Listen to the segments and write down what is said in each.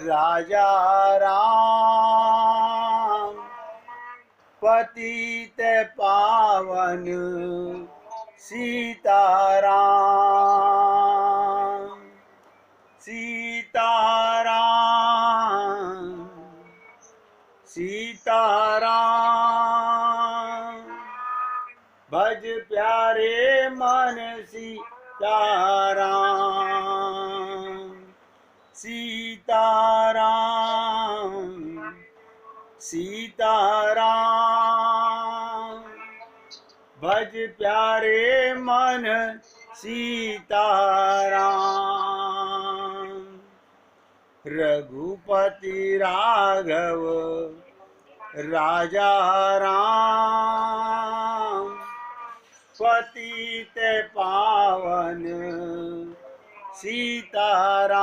राजा राम पतित पावन सीताराम सीताराम सीताराम भज प्यारे मन सीताराम सीताराम सीताराम भज प्यारे मन सीताराम रघुपति राघव राजा राम पतित पावन सीताराम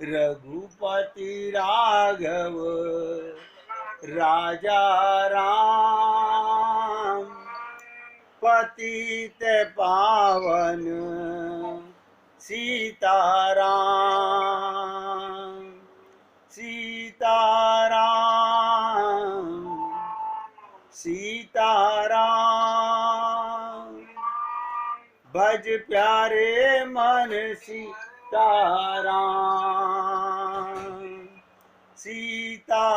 रघुपति राघव राजा राम पतित पावन सीताराम सीताराम सीताराम भज प्यारे मन सीताराम सीताराम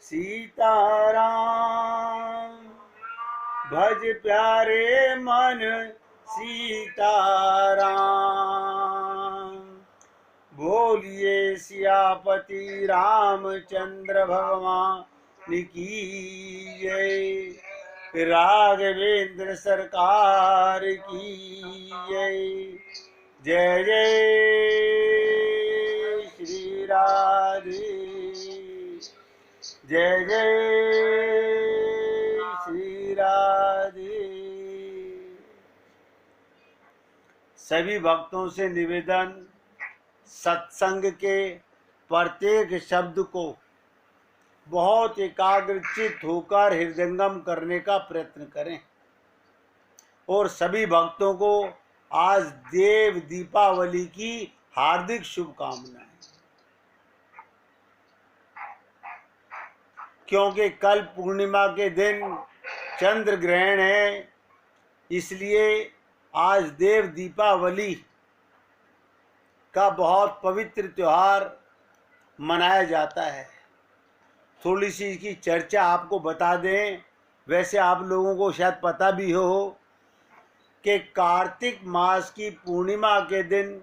सीताराम भज प्यारे मन सीताराम बोलिए सियापति रामचंद्र भगवान की जय राघवेंद्र सरकार की जय जय श्री राधे जय जय श्री राधे। सभी भक्तों से निवेदन, सत्संग के प्रत्येक शब्द को बहुत एकाग्रचित होकर हृदयंगम करने का प्रयत्न करें और सभी भक्तों को आज देव दीपावली की हार्दिक शुभकामनाएं। क्योंकि कल पूर्णिमा के दिन चंद्र ग्रहण है, इसलिए आज देव दीपावली का बहुत पवित्र त्योहार मनाया जाता है। थोड़ी सी इसकी चर्चा आपको बता दें। वैसे आप लोगों को शायद पता भी हो कि कार्तिक मास की पूर्णिमा के दिन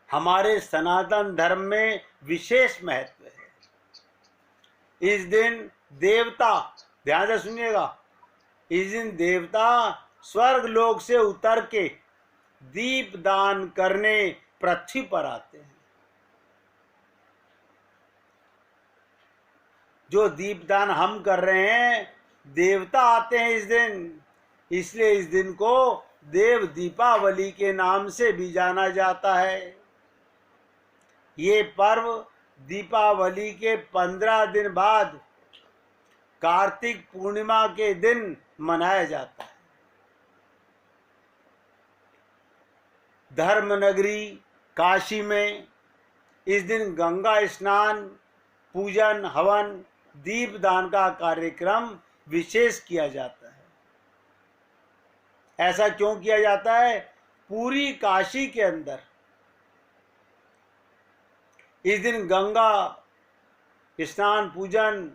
हमारे सनातन धर्म में विशेष महत्व है। इस दिन देवता, ध्यान से सुनिएगा, इस दिन देवता स्वर्ग लोक से उतर के दीप दान करने पृथ्वी पर आते हैं। जो दीपदान हम कर रहे हैं, देवता आते हैं इस दिन, इसलिए इस दिन को देव दीपावली के नाम से भी जाना जाता है। ये पर्व दीपावली के 15 दिन बाद कार्तिक पूर्णिमा के दिन मनाया जाता है। धर्म नगरी काशी में इस दिन गंगा स्नान, पूजन, हवन, दीपदान का कार्यक्रम विशेष किया जाता है। ऐसा क्यों किया जाता है? पूरी काशी के अंदर इस दिन गंगा स्नान, पूजन,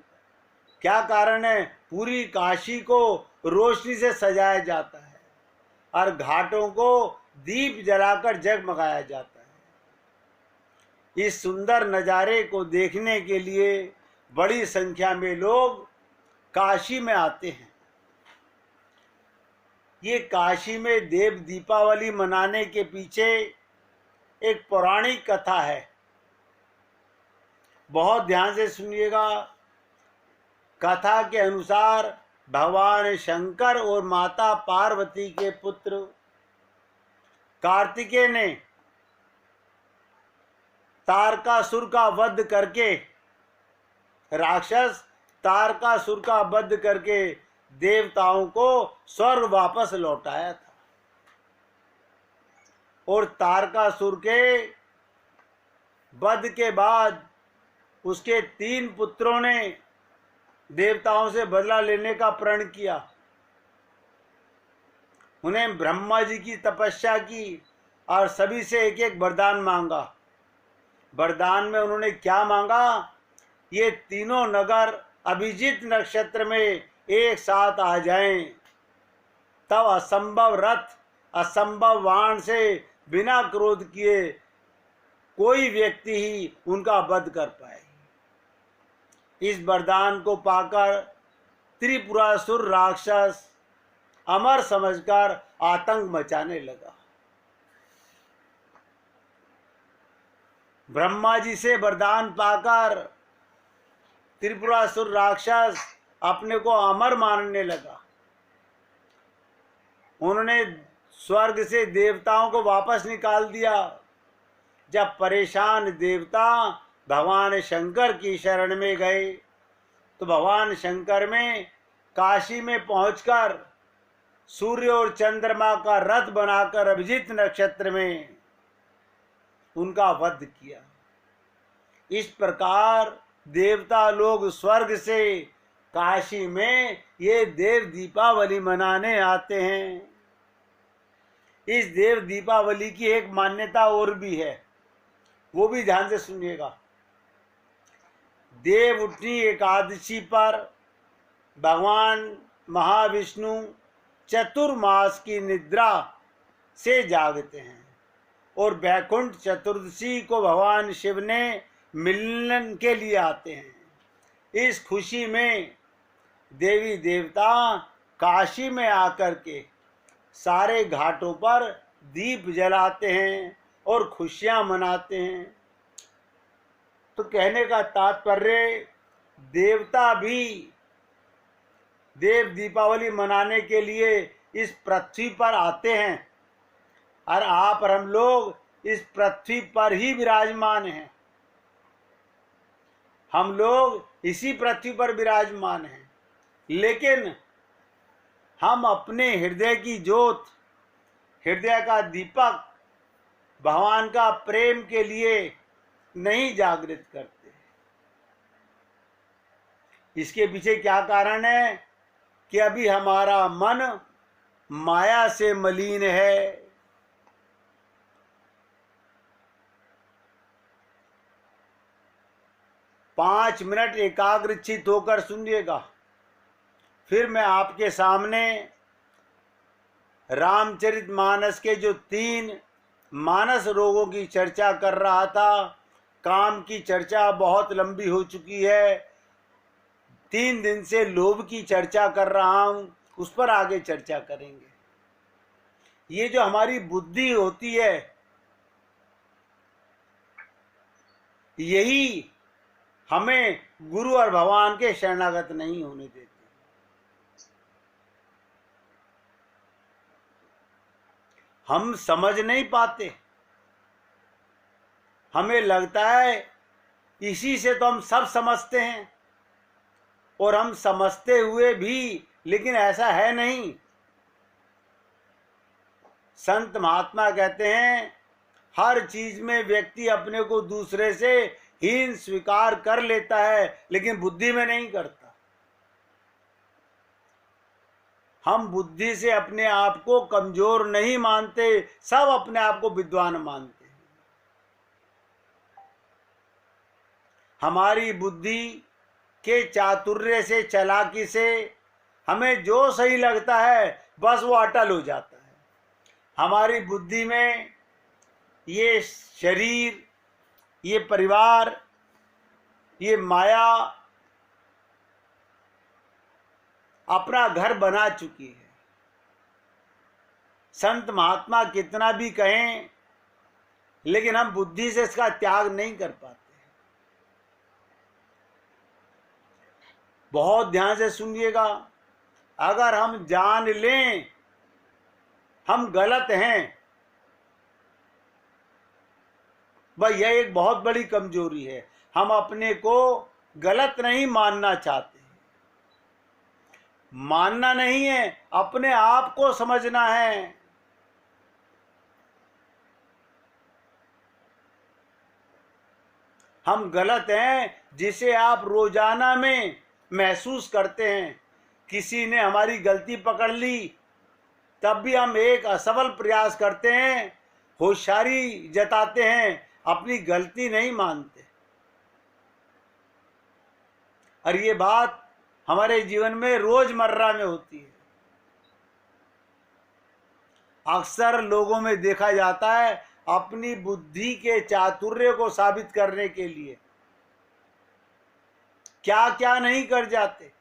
क्या कारण है? पूरी काशी को रोशनी से सजाया जाता है और घाटों को दीप जलाकर जगमगाया जाता है। इस सुंदर नज़ारे को देखने के लिए बड़ी संख्या में लोग काशी में आते हैं। ये काशी में देव दीपावली मनाने के पीछे एक पौराणिक कथा है। बहुत ध्यान से सुनिएगा। कथा के अनुसार भगवान शंकर और माता पार्वती के पुत्र कार्तिकेय ने तारकासुर का वध करके, राक्षस तारकासुर का वध करके देवताओं को स्वर्ग वापस लौटाया था। और तारकासुर के वध के बाद उसके 3 पुत्रों ने देवताओं से बदला लेने का प्रण किया। उन्हें ब्रह्मा जी की तपस्या की और सभी से एक एक वरदान मांगा। वरदान में उन्होंने क्या मांगा? ये तीनों नगर अभिजीत नक्षत्र में एक साथ आ जाएं, तब असंभव रथ असंभव वाण से बिना क्रोध किए कोई व्यक्ति ही उनका वध कर पाए। इस वरदान को पाकर त्रिपुरासुर राक्षस अमर समझकर आतंक मचाने लगा। ब्रह्मा जी से वरदान पाकर त्रिपुरासुर राक्षस अपने को अमर मानने लगा। उन्होंने स्वर्ग से देवताओं को वापस निकाल दिया। जब परेशान देवता भगवान शंकर की शरण में गए तो भगवान शंकर में काशी में पहुंचकर सूर्य और चंद्रमा का रथ बनाकर अभिजीत नक्षत्र में उनका वध किया। इस प्रकार देवता लोग स्वर्ग से काशी में ये देव दीपावली मनाने आते हैं। इस देव दीपावली की एक मान्यता और भी है, वो भी ध्यान से सुनिएगा। देव उठनी एकादशी पर भगवान महाविष्णु चतुर्मास की निद्रा से जागते हैं और वैकुंठ चतुर्दशी को भगवान शिव ने मिलन के लिए आते हैं। इस खुशी में देवी देवता काशी में आकर के सारे घाटों पर दीप जलाते हैं और खुशियां मनाते हैं। तो कहने का तात्पर्य, देवता भी देव दीपावली मनाने के लिए इस पृथ्वी पर आते हैं और आप और हम लोग इस पृथ्वी पर ही विराजमान हैं। हम लोग इसी पृथ्वी पर विराजमान हैं, लेकिन हम अपने हृदय की ज्योत, हृदय का दीपक भगवान का प्रेम के लिए नहीं जागृत करते। इसके पीछे क्या कारण है कि अभी हमारा मन माया से मलिन है। पांच मिनट एकाग्रचित होकर सुनिएगा। फिर मैं आपके सामने रामचरितमानस के जो 3 मानस रोगों की चर्चा कर रहा था। काम की चर्चा बहुत लंबी हो चुकी है। 3 दिन से लोभ की चर्चा कर रहा हूं, उस पर आगे चर्चा करेंगे। ये जो हमारी बुद्धि होती है, यही हमें गुरु और भगवान के शरणागत नहीं होने देती। हम समझ नहीं पाते। हमें लगता है इसी से तो हम सब समझते हैं, और हम समझते हुए भी, लेकिन ऐसा है नहीं। संत महात्मा कहते हैं, हर चीज में व्यक्ति अपने को दूसरे से हीन स्वीकार कर लेता है, लेकिन बुद्धि में नहीं करता। हम बुद्धि से अपने आप को कमजोर नहीं मानते, सब अपने आप को विद्वान मानते हैं। हमारी बुद्धि के चातुर्य से, चालाकी से हमें जो सही लगता है बस वो अटल हो जाता है। हमारी बुद्धि में ये शरीर, ये परिवार, ये माया अपना घर बना चुकी है। संत महात्मा कितना भी कहें, लेकिन हम बुद्धि से इसका त्याग नहीं कर पाते। बहुत ध्यान से सुनिएगा। अगर हम जान लें हम गलत हैं, वह यह एक बहुत बड़ी कमजोरी है। हम अपने को गलत नहीं मानना चाहते। मानना नहीं है, अपने आप को समझना है। हम गलत हैं जिसे आप रोजाना में महसूस करते हैं। किसी ने हमारी गलती पकड़ ली तब भी हम एक असफल प्रयास करते हैं, होशियारी जताते हैं, अपनी गलती नहीं मानते। और ये बात हमारे जीवन में रोजमर्रा में होती है। अक्सर लोगों में देखा जाता है अपनी बुद्धि के चातुर्य को साबित करने के लिए क्या क्या नहीं कर जाते।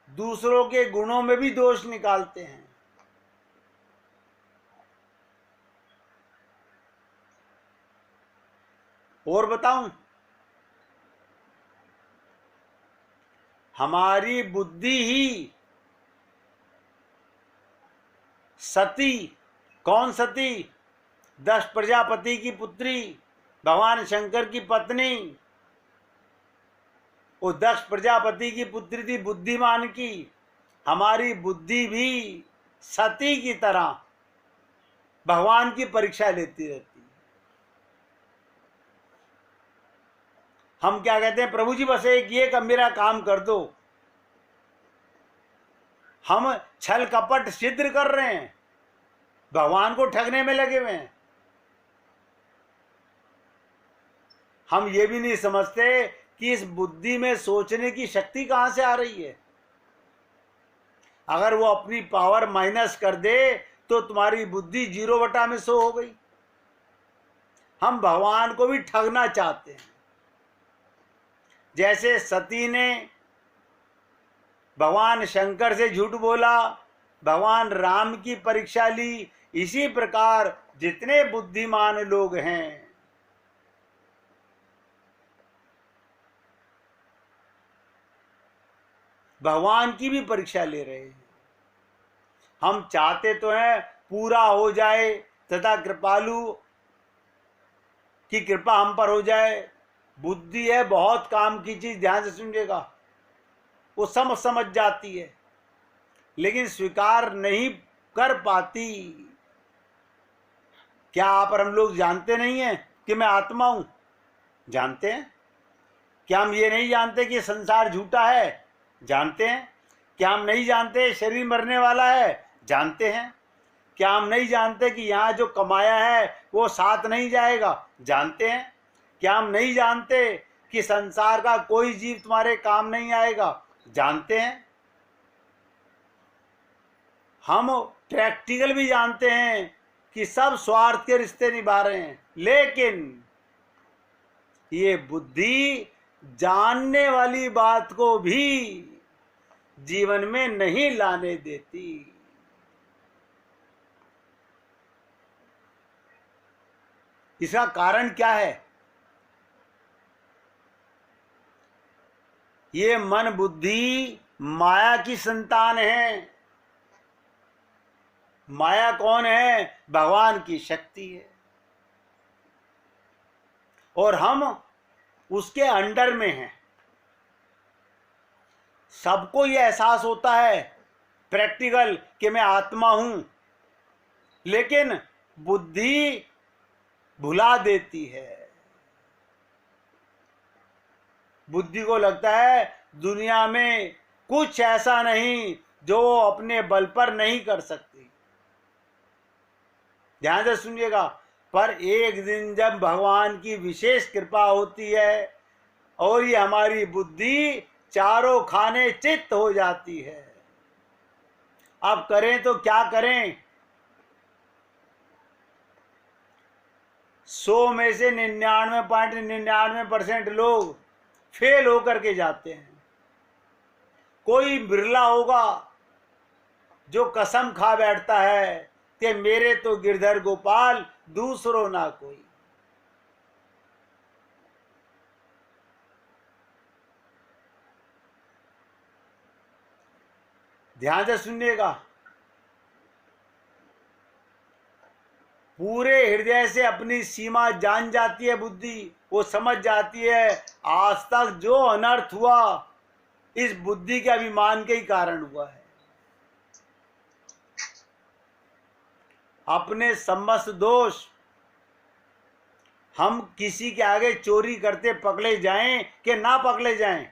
दूसरों के गुणों में भी दोष निकालते हैं। और बताऊं, हमारी बुद्धि ही सती, कौन सती? दक्ष प्रजापति की पुत्री, भगवान शंकर की पत्नी। वो दक्ष प्रजापति की पुत्री थी बुद्धिमान की। हमारी बुद्धि भी सती की तरह भगवान की परीक्षा लेती रहती है। हम क्या कहते हैं, प्रभु जी बस एक ये मेरा काम कर दो। हम छल कपट सिद्ध कर रहे हैं, भगवान को ठगने में लगे हुए हैं। हम ये भी नहीं समझते कि इस बुद्धि में सोचने की शक्ति कहां से आ रही है। अगर वो अपनी पावर माइनस कर दे तो तुम्हारी बुद्धि 0/100 हो गई। हम भगवान को भी ठगना चाहते हैं। जैसे सती ने भगवान शंकर से झूठ बोला, भगवान राम की परीक्षा ली, इसी प्रकार जितने बुद्धिमान लोग हैं भगवान की भी परीक्षा ले रहे हैं। हम चाहते तो हैं पूरा हो जाए तथा कृपालु की कृपा हम पर हो जाए। बुद्धि है बहुत काम की चीज, ध्यान से सुनिएगा। वो समझ जाती है लेकिन स्वीकार नहीं कर पाती। क्या आप और हम लोग जानते नहीं हैं कि मैं आत्मा हूं? जानते हैं। क्या हम ये नहीं जानते कि संसार झूठा है? जानते हैं। क्या हम नहीं जानते शरीर मरने वाला है? जानते हैं। क्या हम नहीं जानते कि यहाँ जो कमाया है वो साथ नहीं जाएगा? जानते हैं। क्या हम नहीं जानते कि संसार का कोई जीव तुम्हारे काम नहीं आएगा? जानते हैं। हम प्रैक्टिकल भी जानते हैं कि सब स्वार्थ के रिश्ते निभा रहे हैं, लेकिन ये बुद्धि जानने वाली बात को भी जीवन में नहीं लाने देती। इसका कारण क्या है? ये मन बुद्धि माया की संतान है। माया कौन है? भगवान की शक्ति है और हम उसके अंडर में हैं। सबको ये एहसास होता है प्रैक्टिकल कि मैं आत्मा हूं, लेकिन बुद्धि भुला देती है। बुद्धि को लगता है दुनिया में कुछ ऐसा नहीं जो अपने बल पर नहीं कर सकती। ध्यान से सुनिएगा। पर एक दिन जब भगवान की विशेष कृपा होती है और ये हमारी बुद्धि चारों खाने चित्त हो जाती है। अब करें तो क्या करें? 100 में से 99.99% लोग फेल होकर के जाते हैं। कोई बिरला होगा जो कसम खा बैठता है कि मेरे तो गिरधर गोपाल दूसरो ना कोई। ध्यान से सुनिएगा। पूरे हृदय से अपनी सीमा जान जाती है बुद्धि। वो समझ जाती है आज तक जो अनर्थ हुआ इस बुद्धि के अभिमान के ही कारण हुआ है। अपने समस्त दोष हम किसी के आगे चोरी करते पकड़े जाएं कि ना पकड़े जाएं,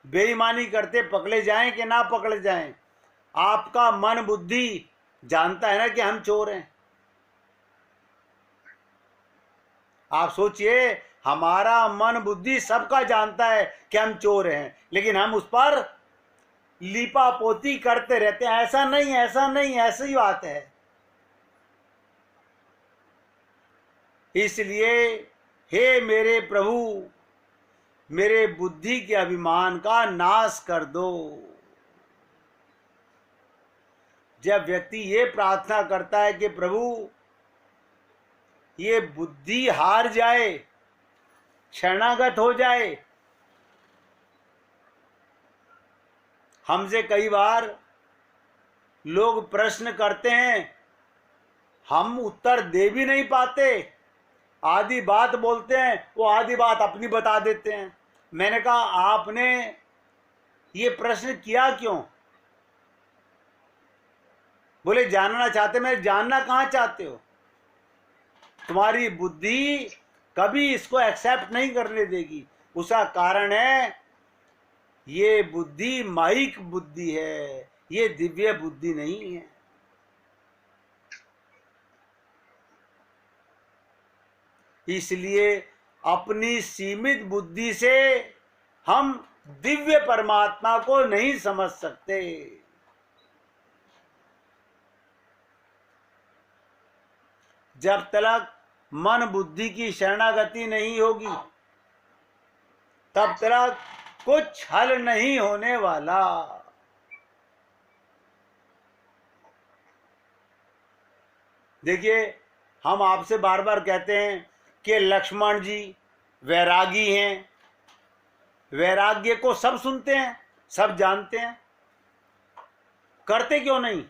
बेईमानी करते पकड़े जाएं कि ना पकड़े जाएं, आपका मन बुद्धि जानता है ना कि हम चोर हैं। आप सोचिए, हमारा मन बुद्धि सबका जानता है कि हम चोर हैं, लेकिन हम उस पर लीपा पोती करते रहते हैं, ऐसा नहीं, ऐसा नहीं, ऐसी बात है। इसलिए हे मेरे प्रभु, मेरे बुद्धि के अभिमान का नाश कर दो। जब व्यक्ति ये प्रार्थना करता है कि प्रभु ये बुद्धि हार जाए, शरणागत हो जाए, हमसे कई बार लोग प्रश्न करते हैं, हम उत्तर दे भी नहीं पाते, आधी बात बोलते हैं, वो आधी बात अपनी बता देते हैं। मैंने कहा आपने ये प्रश्न किया क्यों? बोले जानना चाहते। मैं जानना कहाँ चाहते हो? तुम्हारी बुद्धि कभी इसको एक्सेप्ट नहीं करने देगी। उसका कारण है ये बुद्धि माइक बुद्धि है, ये दिव्य बुद्धि नहीं है। इसलिए अपनी सीमित बुद्धि से हम दिव्य परमात्मा को नहीं समझ सकते। जब तक मन बुद्धि की शरणागति नहीं होगी तब तक कुछ हल नहीं होने वाला। देखिए, हम आपसे बार बार कहते हैं कि लक्ष्मण जी वैरागी हैं। वैराग्य को सब सुनते हैं, सब जानते हैं, करते क्यों नहीं?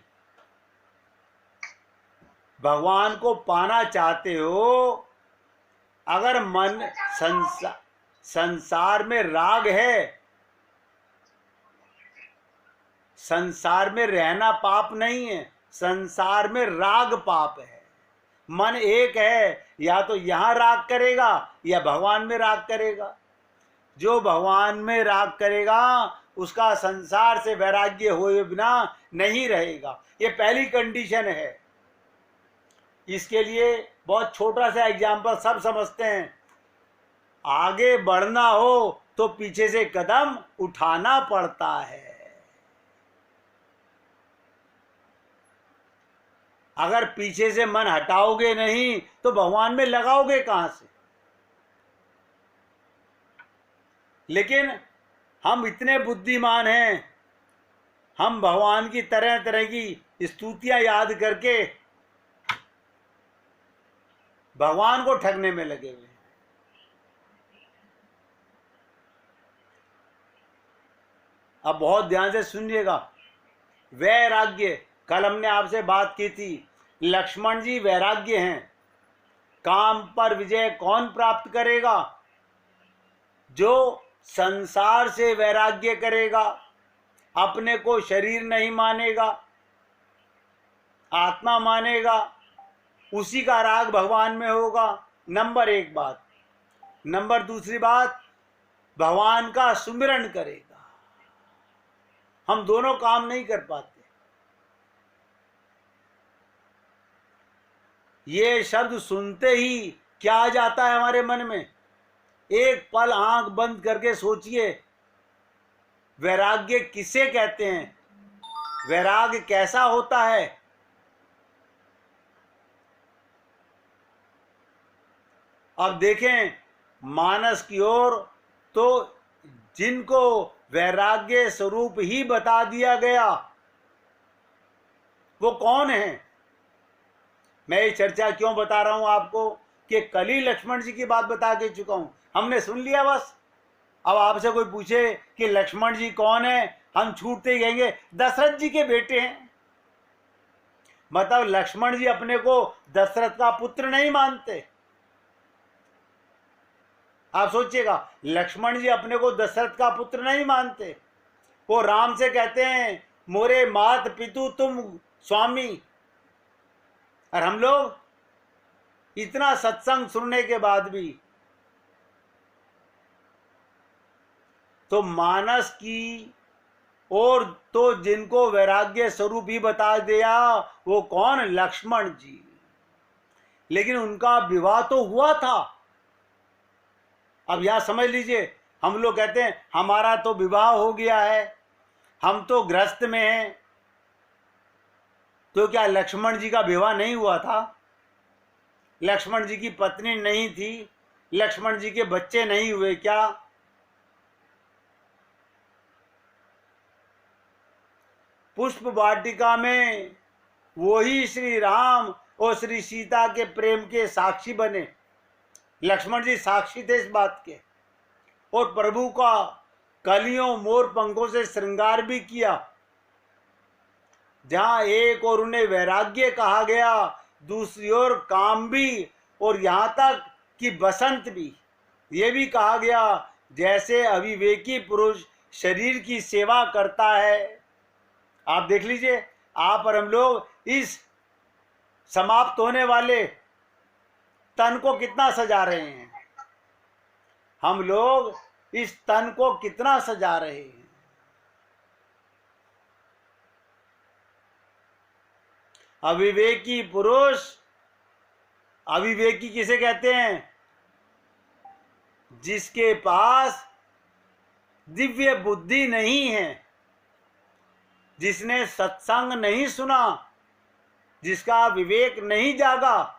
भगवान को पाना चाहते हो, अगर मन संसार में राग है, संसार में रहना पाप नहीं है, संसार में राग पाप है। मन एक है, या तो यहां राग करेगा या भगवान में राग करेगा। जो भगवान में राग करेगा उसका संसार से वैराग्य हुए बिना नहीं रहेगा। ये पहली कंडीशन है। इसके लिए बहुत छोटा सा एग्जाम्पल सब समझते हैं। आगे बढ़ना हो तो पीछे से कदम उठाना पड़ता है। अगर पीछे से मन हटाओगे नहीं तो भगवान में लगाओगे कहां से? लेकिन हम इतने बुद्धिमान हैं, हम भगवान की तरह तरह की स्तुतियां याद करके भगवान को ठगने में लगे हुए हैं। अब बहुत ध्यान से सुनिएगा। वैराग्य, कल हमने आपसे बात की थी, लक्ष्मण जी वैराग्य हैं। काम पर विजय कौन प्राप्त करेगा? जो संसार से वैराग्य करेगा, अपने को शरीर नहीं मानेगा, आत्मा मानेगा, उसी का राग भगवान में होगा। नंबर एक बात। नंबर दूसरी बात, भगवान का सुमिरन करेगा। हम दोनों काम नहीं कर पाते। ये शब्द सुनते ही क्या आ जाता है हमारे मन में? एक पल आंख बंद करके सोचिए, वैराग्य किसे कहते हैं? वैराग्य कैसा होता है? अब देखें मानस की ओर, तो जिनको वैराग्य स्वरूप ही बता दिया गया वो कौन है? मैं ये चर्चा क्यों बता रहा हूं आपको कि कल ही लक्ष्मण जी की बात बता के चुका हूं, हमने सुन लिया बस। अब आपसे कोई पूछे कि लक्ष्मण जी कौन है, हम छूटते ही कहेंगे दशरथ जी के बेटे हैं। मतलब लक्ष्मण जी अपने को दशरथ का पुत्र नहीं मानते। आप सोचिएगा, लक्ष्मण जी अपने को दशरथ का पुत्र नहीं मानते। वो राम से कहते हैं मोरे मात पितु तुम स्वामी, और हम लोग इतना सत्संग सुनने के बाद भी। तो मानस की और तो जिनको वैराग्य स्वरूप ही बता दिया, वो कौन? लक्ष्मण जी। लेकिन उनका विवाह तो हुआ था। अब यहां समझ लीजिए, हम लोग कहते हैं हमारा तो विवाह हो गया है, हम तो गृहस्थ में हैं, तो क्या लक्ष्मण जी का विवाह नहीं हुआ था? लक्ष्मण जी की पत्नी नहीं थी? लक्ष्मण जी के बच्चे नहीं हुए क्या? पुष्प वाटिका में वही श्री राम और श्री सीता के प्रेम के साक्षी बने। लक्ष्मण जी साक्षी थे इस बात के, और प्रभु का कलियों मोर पंखों से श्रृंगार भी किया। जहां एक और उन्हें वैराग्य कहा गया, दूसरी ओर काम भी, और यहां तक कि बसंत भी। ये भी कहा गया जैसे अविवेकी पुरुष शरीर की सेवा करता है। आप देख लीजिए, आप और हम लोग इस समाप्त होने वाले तन को कितना सजा रहे हैं। हम लोग इस तन को कितना सजा रहे हैं। अविवेकी पुरुष, अविवेकी किसे कहते हैं? जिसके पास दिव्य बुद्धि नहीं है, जिसने सत्संग नहीं सुना, जिसका विवेक नहीं जागा।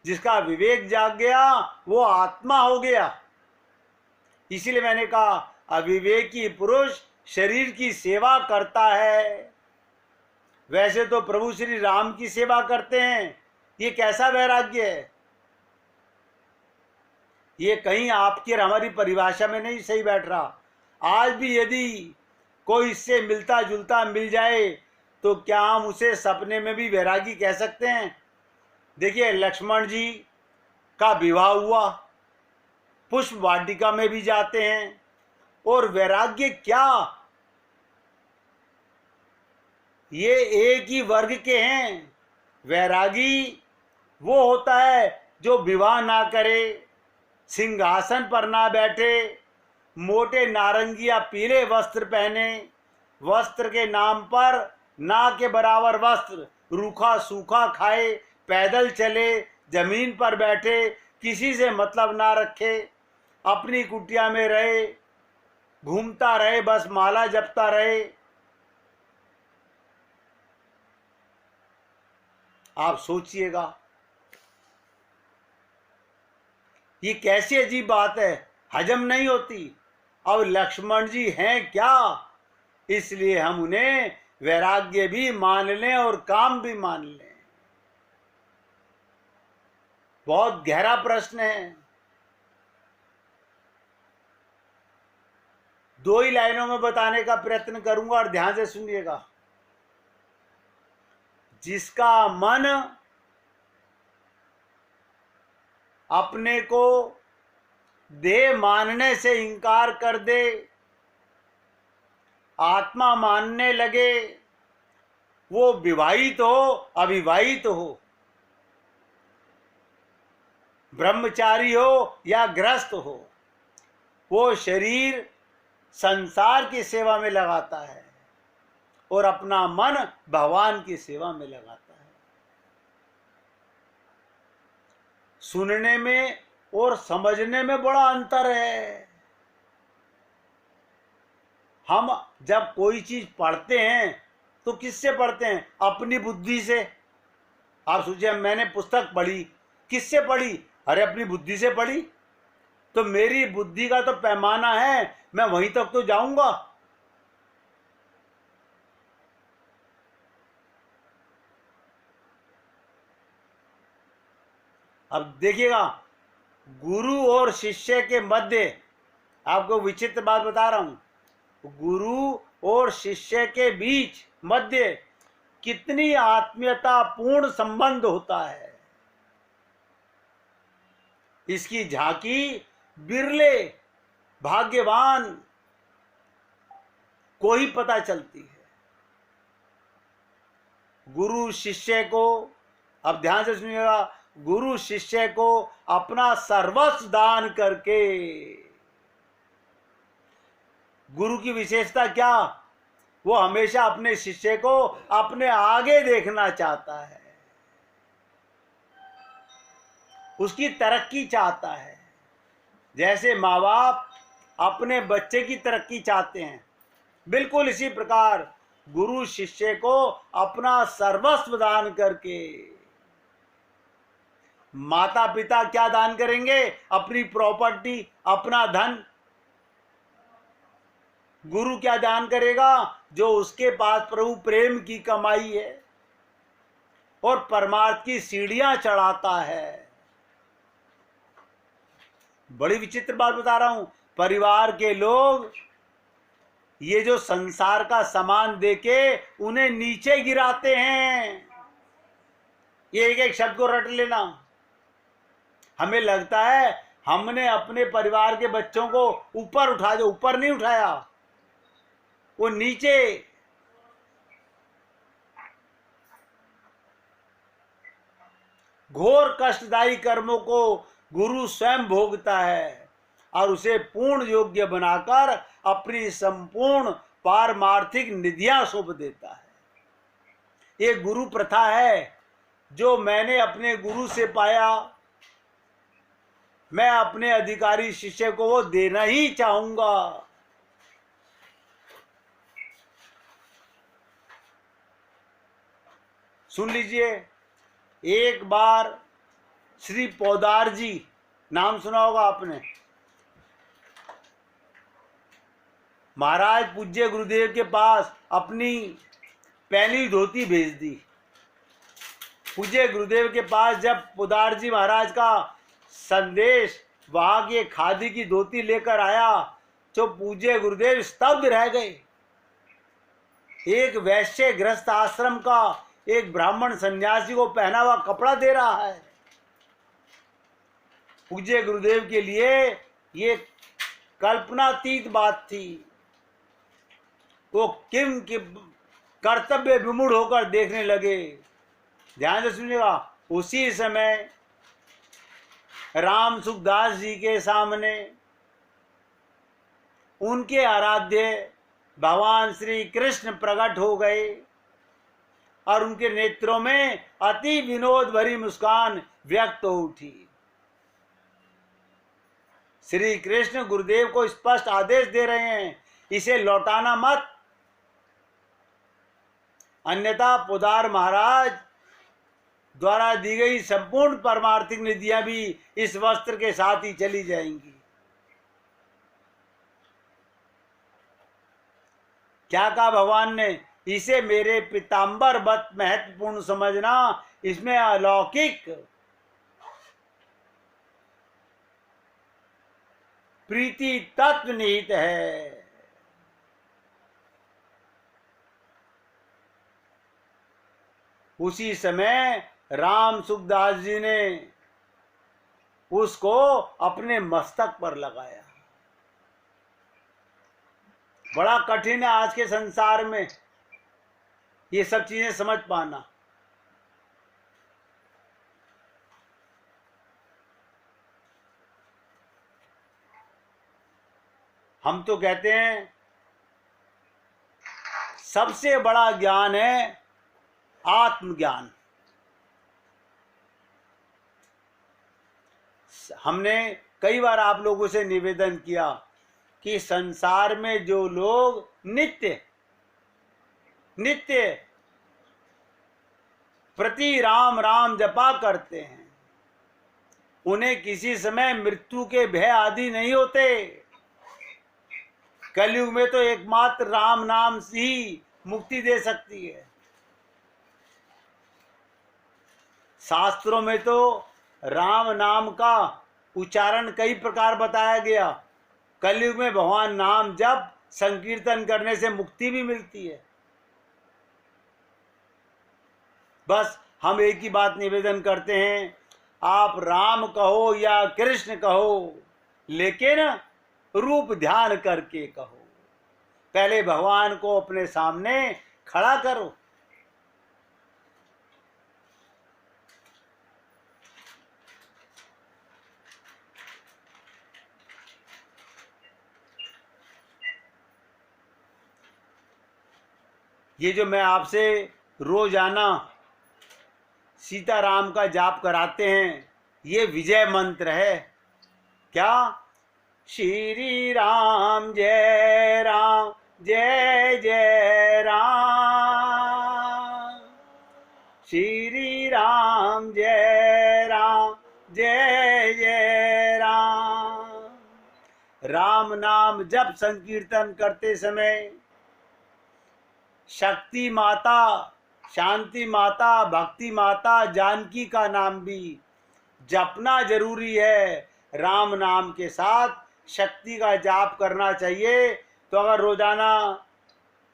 जिसका विवेक जाग गया वो आत्मा हो गया। इसीलिए मैंने कहा अविवेकी पुरुष शरीर की सेवा करता है। वैसे तो प्रभु श्री राम की सेवा करते हैं। ये कैसा वैराग्य है? ये कहीं आपकी और हमारी परिभाषा में नहीं सही बैठ रहा। आज भी यदि कोई इससे मिलता जुलता मिल जाए तो क्या हम उसे सपने में भी वैरागी कह सकते हैं? देखिए, लक्ष्मण जी का विवाह हुआ, पुष्प वाटिका में भी जाते हैं, और वैराग्य क्या? ये एक ही वर्ग के हैं। वैरागी वो होता है जो विवाह ना करे, सिंहासन पर ना बैठे, मोटे नारंगी या पीले वस्त्र पहने, वस्त्र के नाम पर ना के बराबर वस्त्र, रूखा सूखा खाए, पैदल चले, जमीन पर बैठे, किसी से मतलब ना रखे, अपनी कुटिया में रहे, घूमता रहे, बस माला जपता रहे। आप सोचिएगा, ये कैसी अजीब बात है, हजम नहीं होती। अब लक्ष्मण जी हैं क्या? इसलिए हम उन्हें वैराग्य भी मान लें और काम भी मान लें। बहुत गहरा प्रश्न है। दो ही लाइनों में बताने का प्रयत्न करूंगा और ध्यान से सुनिएगा। जिसका मन अपने को देह मानने से इंकार कर दे, आत्मा मानने लगे, वो विवाहित हो अविवाहित हो, ब्रह्मचारी हो या ग्रस्त हो, वो शरीर संसार की सेवा में लगाता है और अपना मन भगवान की सेवा में लगाता है। सुनने में और समझने में बड़ा अंतर है। हम जब कोई चीज पढ़ते हैं तो किससे पढ़ते हैं? अपनी बुद्धि से। आप सोचिए, मैंने पुस्तक पढ़ी, किससे पढ़ी? अरे अपनी बुद्धि से पढ़ी। तो मेरी बुद्धि का तो पैमाना है, मैं वहीं तक तो जाऊंगा। अब देखिएगा, गुरु और शिष्य के मध्य, आपको विचित्र बात बता रहा हूं, गुरु और शिष्य के बीच मध्य कितनी आत्मीयता पूर्ण संबंध होता है, इसकी झांकी बिरले भाग्यवान को ही पता चलती है। गुरु शिष्य को, अब ध्यान से सुनिएगा, गुरु शिष्य को अपना सर्वस्व दान करके। गुरु की विशेषता क्या? वो हमेशा अपने शिष्य को अपने आगे देखना चाहता है, उसकी तरक्की चाहता है। जैसे माँ बाप अपने बच्चे की तरक्की चाहते हैं, बिल्कुल इसी प्रकार गुरु शिष्य को अपना सर्वस्व दान करके। माता पिता क्या दान करेंगे? अपनी प्रॉपर्टी, अपना धन। गुरु क्या दान करेगा? जो उसके पास प्रभु प्रेम की कमाई है और परमार्थ की सीढ़ियां चढ़ाता है। बड़ी विचित्र बात बता रहा हूं। परिवार के लोग ये जो संसार का सामान देके उन्हें नीचे गिराते हैं। ये एक एक शब्द को रट लेना। हमें लगता है हमने अपने परिवार के बच्चों को ऊपर उठा दिया, ऊपर नहीं उठाया, वो नीचे। घोर कष्टदायी कर्मों को गुरु स्वयं भोगता है और उसे पूर्ण योग्य बनाकर अपनी संपूर्ण पारमार्थिक निधियां सौंप देता है। ये गुरु प्रथा है जो मैंने अपने गुरु से पाया। मैं अपने अधिकारी शिष्य को वो देना ही चाहूंगा। सुन लीजिए, एक बार श्री पोदार जी, नाम सुना होगा आपने, महाराज पूज्य गुरुदेव के पास अपनी पहली धोती भेज दी। पूज्य गुरुदेव के पास जब पोदार जी महाराज का संदेश वहां के खादी की धोती लेकर आया तो पूज्य गुरुदेव स्तब्ध रह गए। एक वैश्य ग्रस्त आश्रम का एक ब्राह्मण सन्यासी को पहना हुआ कपड़ा दे रहा है। पूज्य गुरुदेव के लिए ये कल्पनातीत बात थी। वो किम के कर्तव्य विमूढ़ होकर देखने लगे। ध्यान से सुनिएगा। उसी समय राम सुखदास जी के सामने उनके आराध्य भगवान श्री कृष्ण प्रकट हो गए और उनके नेत्रों में अति विनोद भरी मुस्कान व्यक्त हो उठी। श्री कृष्ण गुरुदेव को स्पष्ट आदेश दे रहे हैं, इसे लौटाना मत, अन्यथा पोदार महाराज द्वारा दी गई संपूर्ण परमार्थिक निधियां भी इस वस्त्र के साथ ही चली जाएंगी। क्या कहा भगवान ने? इसे मेरे पीताम्बर वत महत्वपूर्ण समझना, इसमें अलौकिक प्रीति तत्व निहित है। उसी समय राम सुखदास जी ने उसको अपने मस्तक पर लगाया। बड़ा कठिन है आज के संसार में ये सब चीजें समझ पाना। हम तो कहते हैं सबसे बड़ा ज्ञान है आत्मज्ञान। हमने कई बार आप लोगों से निवेदन किया कि संसार में जो लोग नित्य प्रति राम राम जपा करते हैं उन्हें किसी समय मृत्यु के भय आदि नहीं होते। कलयुग में तो एकमात्र राम नाम से ही मुक्ति दे सकती है। शास्त्रों में तो राम नाम का उच्चारण कई प्रकार बताया गया। कलयुग में भगवान नाम जप संकीर्तन करने से मुक्ति भी मिलती है। बस हम एक ही बात निवेदन करते हैं, आप राम कहो या कृष्ण कहो, लेकिन रूप ध्यान करके कहो। पहले भगवान को अपने सामने खड़ा करो। ये जो मैं आपसे रोजाना सीताराम का जाप कराते हैं, ये विजय मंत्र है। क्या? श्री राम जय राम जय जय राम, श्री राम जय राम जय जय राम। राम नाम जप संकीर्तन करते समय शक्ति माता, शांति माता, भक्ति माता, जानकी का नाम भी जपना जरूरी है। राम नाम के साथ शक्ति का जाप करना चाहिए। तो अगर रोजाना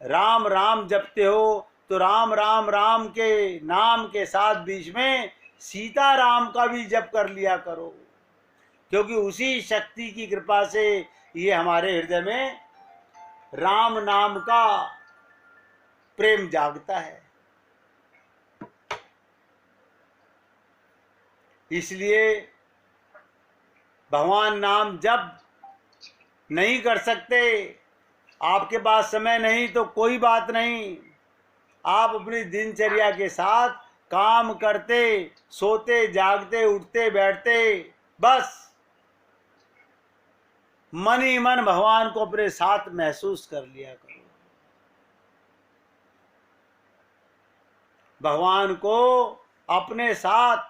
राम राम जपते हो तो राम राम राम के नाम के साथ बीच में सीता राम का भी जप कर लिया करो, क्योंकि उसी शक्ति की कृपा से ये हमारे हृदय में राम नाम का प्रेम जागता है। इसलिए भगवान नाम जप नहीं कर सकते, आपके पास समय नहीं तो कोई बात नहीं, आप अपनी दिनचर्या के साथ काम करते, सोते, जागते, उठते, बैठते, बस मन ही मन भगवान को अपने साथ महसूस कर लिया करो। भगवान को अपने साथ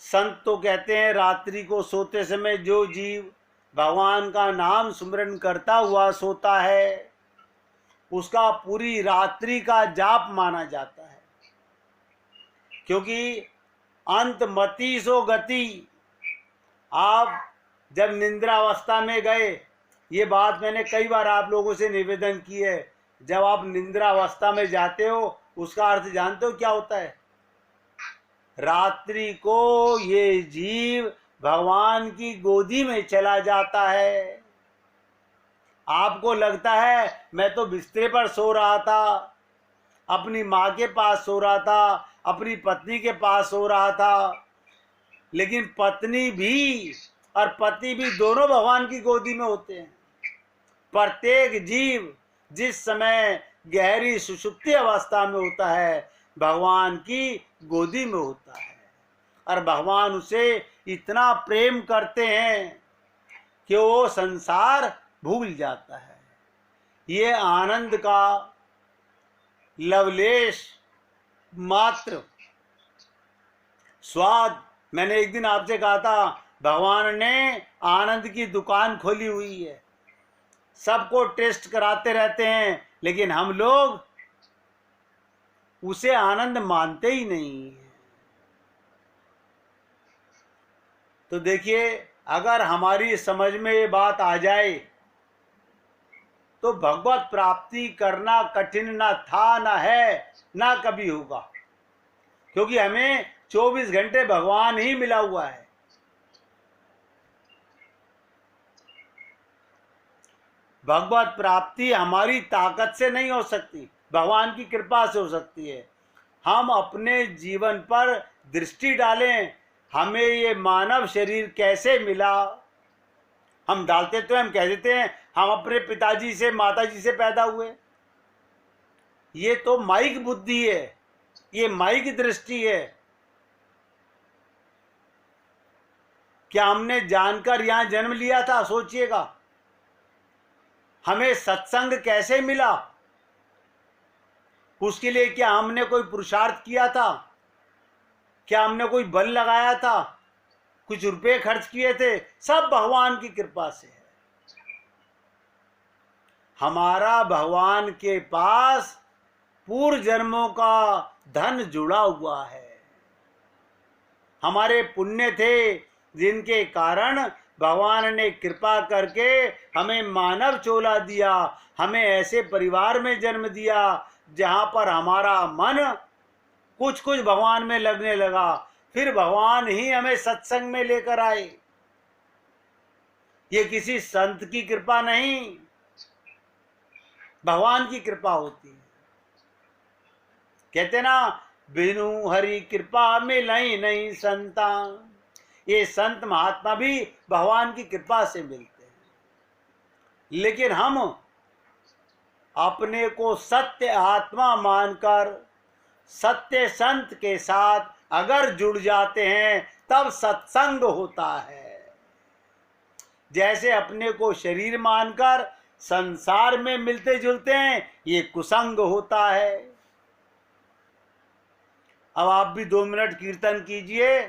संत तो कहते हैं, रात्रि को सोते समय जो जीव भगवान का नाम स्मरण करता हुआ सोता है, उसका पूरी रात्रि का जाप माना जाता है। क्योंकि अंत मति सो गति। आप जब निंद्रावस्था में गए, ये बात मैंने कई बार आप लोगों से निवेदन की है, जब आप निंद्रावस्था में जाते हो उसका अर्थ जानते हो क्या होता है? रात्रि को ये जीव भगवान की गोदी में चला जाता है। आपको लगता है मैं तो बिस्तर पर सो रहा था, अपनी माँ के पास सो रहा था, अपनी पत्नी के पास सो रहा था, लेकिन पत्नी भी और पति भी दोनों भगवान की गोदी में होते हैं। प्रत्येक जीव जिस समय गहरी सुषुप्ति अवस्था में होता है, भगवान की गोदी में होता है, और भगवान उसे इतना प्रेम करते हैं कि वो संसार भूल जाता है। ये आनंद का लवलेश मात्र स्वाद। मैंने एक दिन आपसे कहा था, भगवान ने आनंद की दुकान खोली हुई है, सबको टेस्ट कराते रहते हैं, लेकिन हम लोग उसे आनंद मानते ही नहीं है। तो देखिए, अगर हमारी समझ में ये बात आ जाए तो भगवत प्राप्ति करना कठिन ना था, ना है, ना कभी होगा, क्योंकि हमें 24 घंटे भगवान ही मिला हुआ है। भगवत प्राप्ति हमारी ताकत से नहीं हो सकती, भगवान की कृपा से हो सकती है। हम अपने जीवन पर दृष्टि डालें, हमें ये मानव शरीर कैसे मिला। हम डालते तो हम कह देते हैं हम अपने पिताजी से, माताजी से पैदा हुए। ये तो माइक बुद्धि है, ये माइक दृष्टि है। क्या हमने जानकर यहां जन्म लिया था? सोचिएगा। हमें सत्संग कैसे मिला? उसके लिए क्या हमने कोई पुरुषार्थ किया था? क्या हमने कोई बल लगाया था? कुछ रुपए खर्च किए थे? सब भगवान की कृपा से है। हमारा भगवान के पास पूर्व जन्मों का धन जुड़ा हुआ है। हमारे पुण्य थे जिनके कारण भगवान ने कृपा करके हमें मानव चोला दिया, हमें ऐसे परिवार में जन्म दिया जहां पर हमारा मन कुछ कुछ भगवान में लगने लगा। फिर भगवान ही हमें सत्संग में लेकर आए। ये किसी संत की कृपा नहीं, भगवान की कृपा होती है। कहते ना, बिनु हरि कृपा मिलई नहीं संतान। ये संत महात्मा भी भगवान की कृपा से मिलते हैं। लेकिन हम अपने को सत्य आत्मा मानकर सत्य संत के साथ अगर जुड़ जाते हैं तब सत्संग होता है। जैसे अपने को शरीर मानकर संसार में मिलते जुलते हैं, ये कुसंग होता है। अब आप भी 2 मिनट कीर्तन कीजिए।